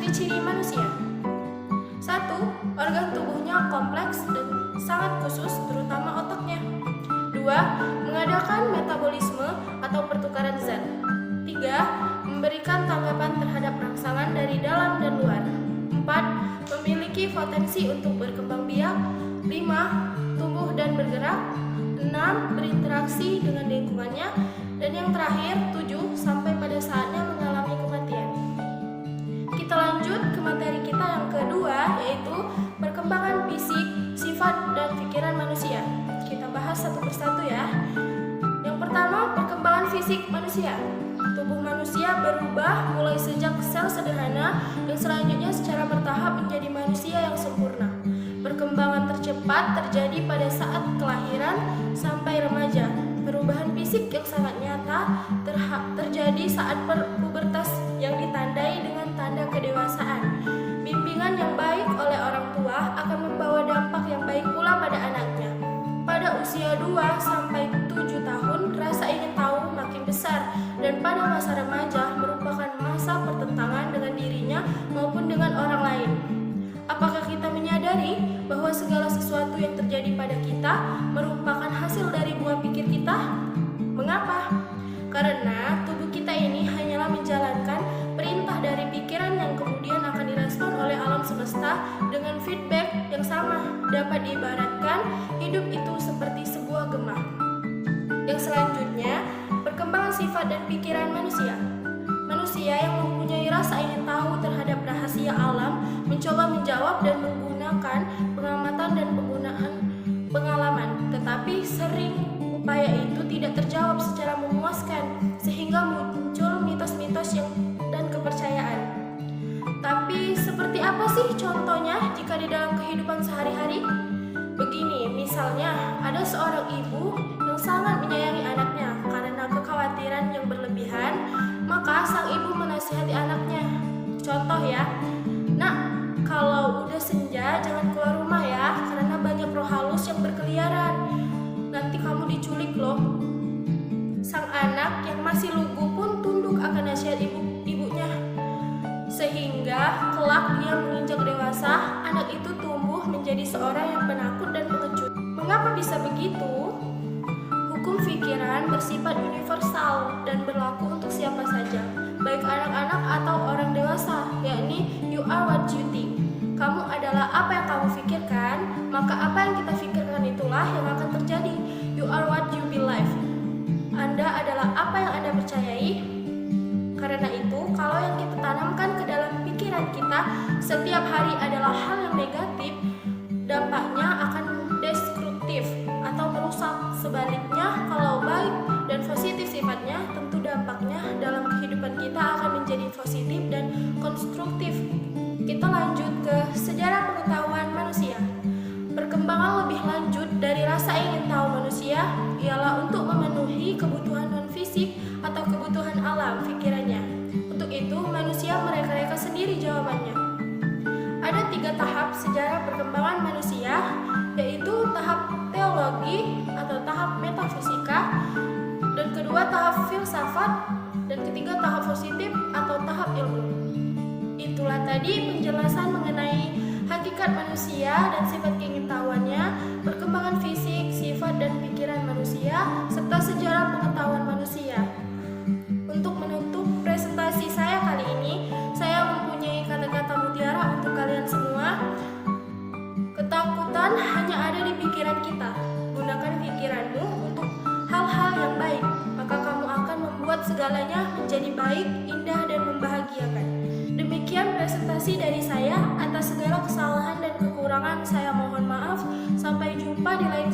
Ciri-ciri manusia. 1. Organ tubuhnya kompleks dan sangat khusus, terutama otaknya. 2. Mengadakan metabolisme atau pertukaran zat. 3. Memberikan tanggapan terhadap rangsangan dari dalam dan luar. 4. Memiliki potensi untuk berkembang biak. 5. Tumbuh dan bergerak. 6. Berinteraksi dengan lingkungannya. Dan yang terakhir, 7. Sampai pada saatnya mengalami kematian. Kita lanjut ke materi kita yang kedua, yaitu perkembangan fisik, sifat, dan pikiran manusia. Kita bahas satu persatu ya. Yang pertama, perkembangan fisik manusia. Tubuh manusia berubah mulai sejak sel sederhana dan selanjutnya secara bertahap menjadi manusia yang sempurna. Perkembangan tercepat terjadi pada saat kelahiran sampai remaja. Perubahan fisik yang sangat nyata terjadi saat pubertas yang ditandai dengan tanda kedewasaan. Bimbingan yang baik oleh orang tua akan membawa dampak yang baik pula pada anaknya. Pada usia 2 sampai 7 tahun, rasa ingin tahu makin besar, dan pada masa remaja merupakan masa pertentangan dengan dirinya maupun dengan orang lain. Apakah kita menyadari bahwa segala sesuatu yang terjadi pada kita merupakan hasil dari buah pikir kita? Mengapa? Karena tubuh kita ini hanyalah menjalankan perintah dari pikiran yang kemudian akan direspon oleh alam semesta dengan feedback yang sama. Dapat diibaratkan hidup itu seperti sebuah gema. Yang selanjutnya, perkembangan sifat dan pikiran manusia. Manusia yang mempunyai rasa ingin tahu terhadap rahasia alam mencoba menjawab dan menggunakan pengamatan dan pengalaman, tetapi sering upaya itu tidak terjawab secara memuaskan sehingga muncul mitos-mitos dan kepercayaan. Tapi seperti apa sih contohnya jika di dalam kehidupan sehari-hari? Begini, misalnya ada seorang ibu yang sangat menyayangi anaknya karena kekhawatiran yang berlebihan, maka sang ibu menasihati anaknya. Contoh ya, "Nak, kalau udah senja jangan keluar rumah ya, karena banyak roh halus yang berkeliaran. Nanti kamu diculik loh." Sang anak yang masih lugu pun tunduk akan nasihat ibunya. Sehingga kelak dia menginjak dewasa, anak itu tumbuh menjadi seorang yang penakut dan pengecut. Mengapa bisa begitu? Hukum pikiran bersifat universal dan berlaku untuk siapa saja, baik anak-anak atau orang dewasa, yakni you are what you think. Kamu adalah apa yang kamu pikirkan, maka apa yang kita pikirkan itulah yang akan terjadi. You are what you believe. Anda adalah apa yang Anda percayai. Karena itu, kalau yang kita tanamkan ke dalam pikiran kita setiap hari adalah hal yang negatif, dampaknya akan destruktif atau merusak. Sebaliknya, kalau baik dan positif sifatnya, tentu dampaknya dalam kehidupan kita akan menjadi positif dan konstruktif. Kita lanjut ke sejarah pengetahuan manusia. Perkembangan lebih lanjut dari rasa ingin tahu manusia ialah untuk memenuhi kebutuhan non-fisik atau kebutuhan alam pikirannya. Untuk itu, manusia mereka-reka sendiri jawabannya. Ada 3 tahap sejarah perkembangan manusia, yaitu tahap teologi atau tahap metafisika, dan kedua tahap filsafat, dan ketiga tahap positif atau tahap ilmu. Itulah tadi penjelasan mengenai hakikat manusia dan sifat keingintahuannya, perkembangan fisik, sifat dan pikiran manusia, serta sejarah pengetahuan manusia. Untuk menutup presentasi saya kali ini, saya mempunyai kata-kata mutiara untuk kalian semua. Ketakutan hanya ada di pikiran kita. Gunakan pikiranmu untuk hal-hal yang baik, maka kamu akan membuat segalanya menjadi baik, indah, dan membahagiakan. Demikian presentasi dari saya. Atas segala kesalahan dan kekurangan saya mohon maaf. Sampai jumpa di lain